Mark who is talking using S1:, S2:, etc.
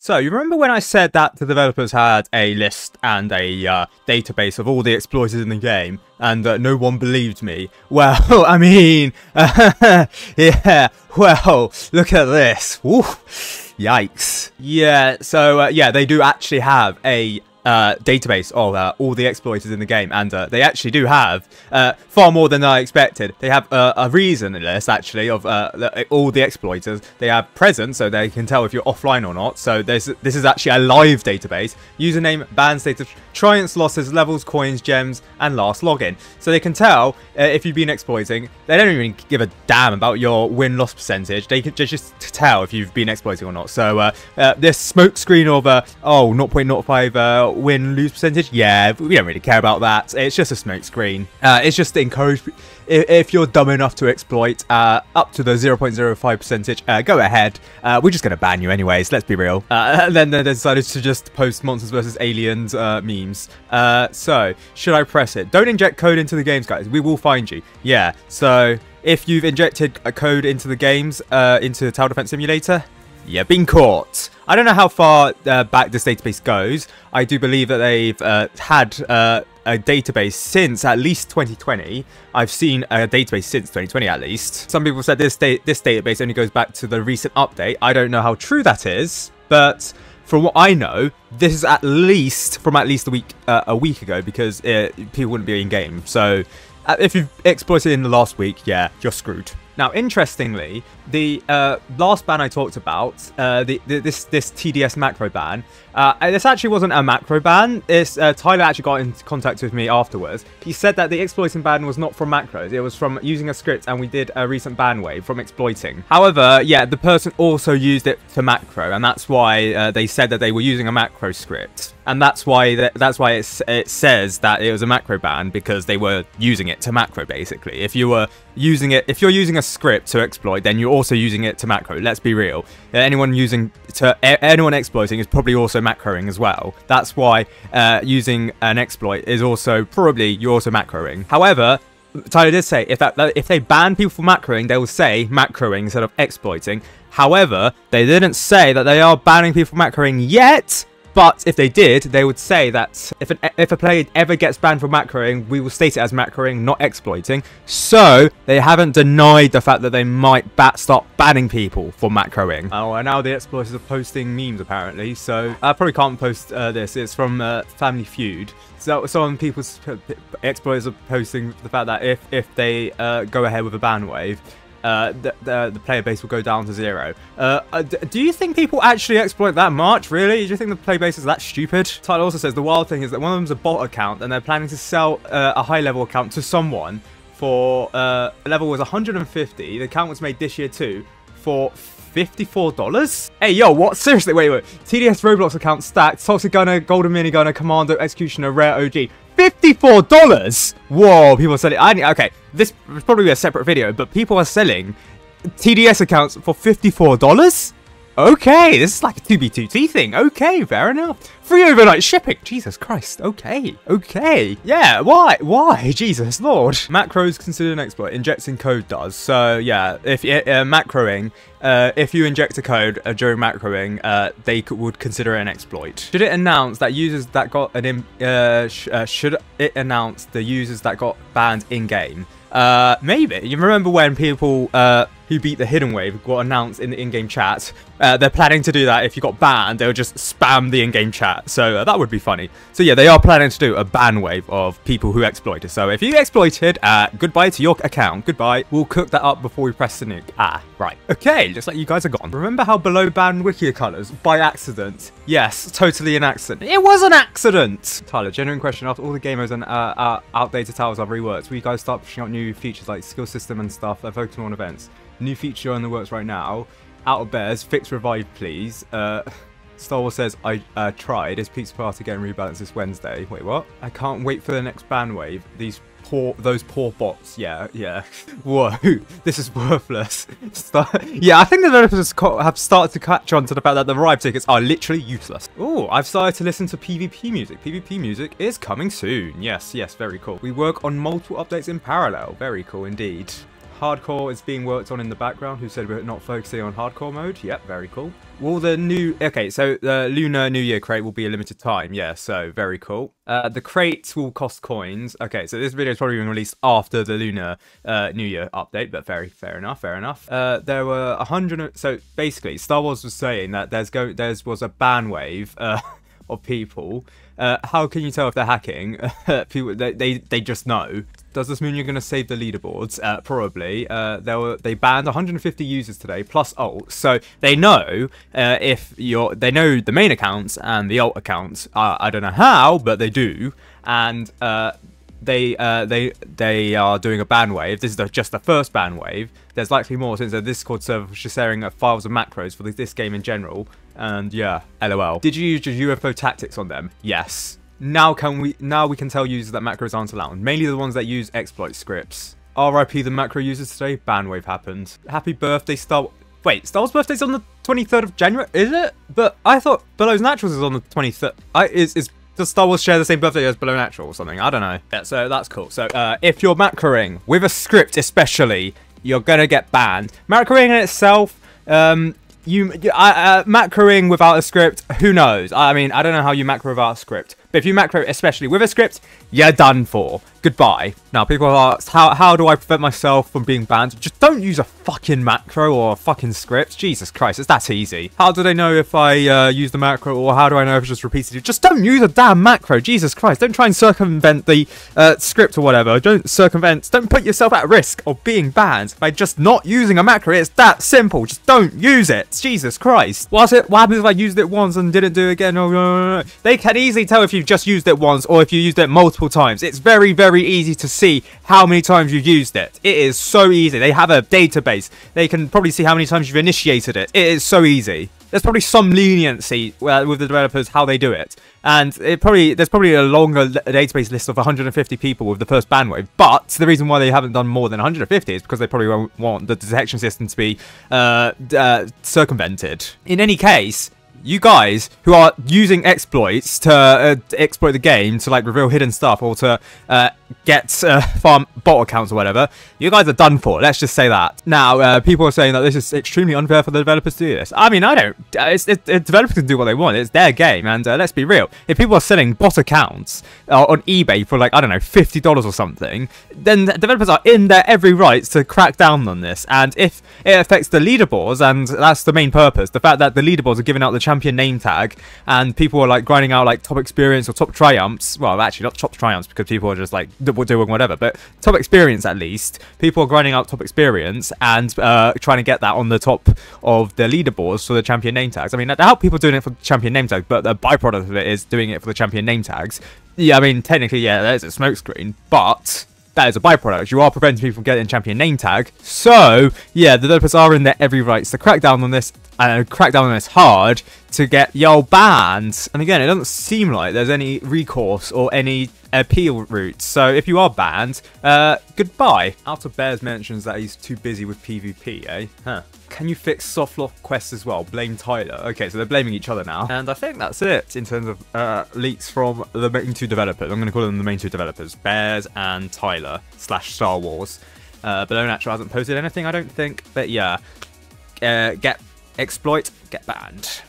S1: So, you remember when I said that the developers had a list and a database of all the exploiters in the game, and no one believed me? Well, I mean, yeah, well, look at this. Woo, yikes. Yeah, so, yeah, they do actually have a database of all the exploiters in the game, and they actually do have far more than I expected. They have a reason list actually of all the exploiters. They have present, so they can tell if you're offline or not. So this is actually a live database. Username, ban status, triumphs, losses, levels, coins, gems, and last login. So they can tell if you've been exploiting. They don't even give a damn about your win-loss percentage. They can just tell if you've been exploiting or not. So this smoke screen of 0.05 win-lose percentage, yeah, we don't really care about that. It's just a smoke screen. It's just to encourage, if you're dumb enough to exploit up to the 0.05 percentage, go ahead. We're just going to ban you anyways, let's be real. And then they decided to just post Monsters vs. Aliens memes. So, should I press it? Don't inject code into the games, guys. We will find you. Yeah, so if you've injected a code into the games, into Tower Defense Simulator, you've been caught. I don't know how far back this database goes. I do believe that they've had a database since at least 2020. I've seen a database since 2020 at least. Some people said this database only goes back to the recent update. I don't know how true that is, but from what I know, this is at least from at least a week ago, because people wouldn't be in game. So if you've exploited in the last week, yeah, you're screwed. Now, interestingly, the last ban I talked about, this TDS macro ban, this actually wasn't a macro ban. Tyler actually got in contact with me afterwards. He said that the exploiting ban was not from macros. It was from using a script, and we did a recent ban wave from exploiting. However, yeah, the person also used it to macro, and that's why they said that they were using a macro script. And that's why it says that it was a macro ban, because they were using it to macro, basically. If you're using a script to exploit, then you're also using it to macro. Let's be real. Anyone exploiting is probably also macroing as well. That's why using an exploit is also you're also macroing. However, Tyler did say if they ban people for macroing, they will say macroing instead of exploiting. However, they didn't say that they are banning people for macroing yet. But if they did, they would say that if a player ever gets banned for macroing, we will state it as macroing, not exploiting. So they haven't denied the fact that they might start banning people for macroing. Oh, and now the exploiters are posting memes apparently. So I probably can't post this. It's from Family Feud. So some people's exploiters are posting the fact that if they go ahead with a ban wave, the player base will go down to 0. Do you think people actually exploit that much? Really? Do you think the player base is that stupid? Tyler also says the wild thing is that one of them's a bot account, and they're planning to sell a high level account to someone for the level was 150. The account was made this year too for $54. Hey, yo, what? Seriously, wait. TDS Roblox account stacked, Toxic Gunner, Golden Minigunner, Commando, Executioner, Rare OG. $54? Whoa, people are selling. Okay, this will probably be a separate video, but people are selling TDS accounts for $54? Okay, this is like a 2B2T thing. Okay, fair enough. Free overnight shipping. Jesus Christ. Okay. Yeah, why? Jesus Lord. Macros considered an exploit. Injecting code does. So, yeah, if macroing, if you inject a code during macroing, they would consider it an exploit. Should it announce that users that got should it announce the users that got banned in-game? Maybe. You remember when people who beat the hidden wave got announced in the in-game chat? They're planning to do that. If you got banned, they'll just spam the in-game chat. So that would be funny. So yeah, they are planning to do a ban wave of people who exploited. So if you exploited, goodbye to your account. Goodbye. We'll cook that up before we press the nuke. Right. Okay, looks like you guys are gone. Remember how below banned WIKI colors by accident? Yes, totally an accident. It was an accident! Tyler, genuine question. After all the gamers and outdated towers are reworked, will you guys start pushing out new features like skill system and stuff, focusing on events? New feature in the works right now. Out of bears, fix revive please. Star Wars says, I tried. Is Pizza Party getting rebalanced this Wednesday? Wait, what? I can't wait for the next ban wave. Those poor bots. Yeah. Whoa, this is worthless. Yeah, I think the developers have started to catch on to the fact that the revive tickets are literally useless. Oh, I've started to listen to PvP music. PvP music is coming soon. Yes, very cool. We work on multiple updates in parallel. Very cool indeed. Hardcore is being worked on in the background. Who said we're not focusing on hardcore mode? Yep, very cool. Will the new... Okay, so the Lunar New Year crate will be a limited time. Yeah, so very cool. The crates will cost coins. Okay, so this video is probably being released after the Lunar New Year update, but fair enough. There were 100... So basically, Star Wars was saying that there was a ban wave of people. How can you tell if they're hacking? People, they just know. Does this mean you're going to save the leaderboards? Probably. They banned 150 users today plus alts, so they know they know the main accounts and the alt accounts. I don't know how, but they do, and they are doing a ban wave. This is just the first ban wave. There's likely more since the Discord server was just sharing files of macros for this game in general. And yeah, LOL. Did you use your UFO tactics on them? Yes. Now we can tell users that macros aren't allowed. Mainly the ones that use exploit scripts. RIP the macro users today. Ban wave happened. Happy birthday, Star... Wait, Star Wars birthday's on the 23rd of January? Is it? But I thought Below's Naturals is on the 23rd. Does Star Wars share the same birthday as Below Natural or something? I don't know. Yeah, so that's cool. So if you're macroing with a script especially, you're gonna get banned. Macroing in itself, macroing without a script, who knows? I mean, I don't know how you macro without a script. But if you macro especially with a script, you're done for. Goodbye. Now, people ask, how do I prevent myself from being banned? Just don't use a fucking macro or a fucking script. Jesus Christ, it's that easy. How do they know if I use the macro, or how do I know if it's just repeatedly? Just don't use a damn macro. Jesus Christ, don't try and circumvent the script or whatever. Don't put yourself at risk of being banned by just not using a macro. It's that simple. Just don't use it. Jesus Christ. What happens if I used it once and didn't do it again? No. They can easily tell if you've just used it once or if you used it multiple times. It's very, very easy to see how many times you've used it. It is so easy. They have a database. They can probably see how many times you've initiated it. It is so easy. There's probably some leniency with the developers how they do it, and there's probably a longer database list of 150 people with the first ban wave. But the reason why they haven't done more than 150 is because they probably won't want the detection system to be circumvented. In any case, you guys who are using exploits to exploit the game to like reveal hidden stuff or to get farm bot accounts or whatever, you guys are done for. Let's just say that. Now, people are saying that this is extremely unfair for the developers to do this. I mean, I don't. Developers can do what they want. It's their game, and let's be real. If people are selling bot accounts on eBay for like, I don't know, $50 or something, then the developers are in their every right to crack down on this. And if it affects the leaderboards, and that's the main purpose, the fact that the leaderboards are giving out the champion name tag, and people are like grinding out like top experience or top triumphs. Well, actually not top triumphs because people are just like doing whatever, but top experience at least. People are grinding out top experience and trying to get that on the top of the leaderboards for the champion name tags. I mean, I doubt people are doing it for the champion name tags, but the byproduct of it is doing it for the champion name tags. Yeah, I mean, technically, yeah, there's a smokescreen, but that is a byproduct. You are preventing people from getting champion name tag. So, yeah, the developers are in their every rights to crack down on this, and crack down on this hard to get y'all banned. And again, it doesn't seem like there's any recourse or any appeal routes. So if you are banned, goodbye. Out of Bears mentions that he's too busy with PvP, eh? Huh. Can you fix soft lock quests as well? Blame Tyler. Okay, so they're blaming each other now. And I think that's it in terms of leaks from the main two developers. I'm going to call them the main two developers, Bears and Tyler / Star Wars. Below Natural hasn't posted anything, I don't think. But yeah, get exploit, get banned.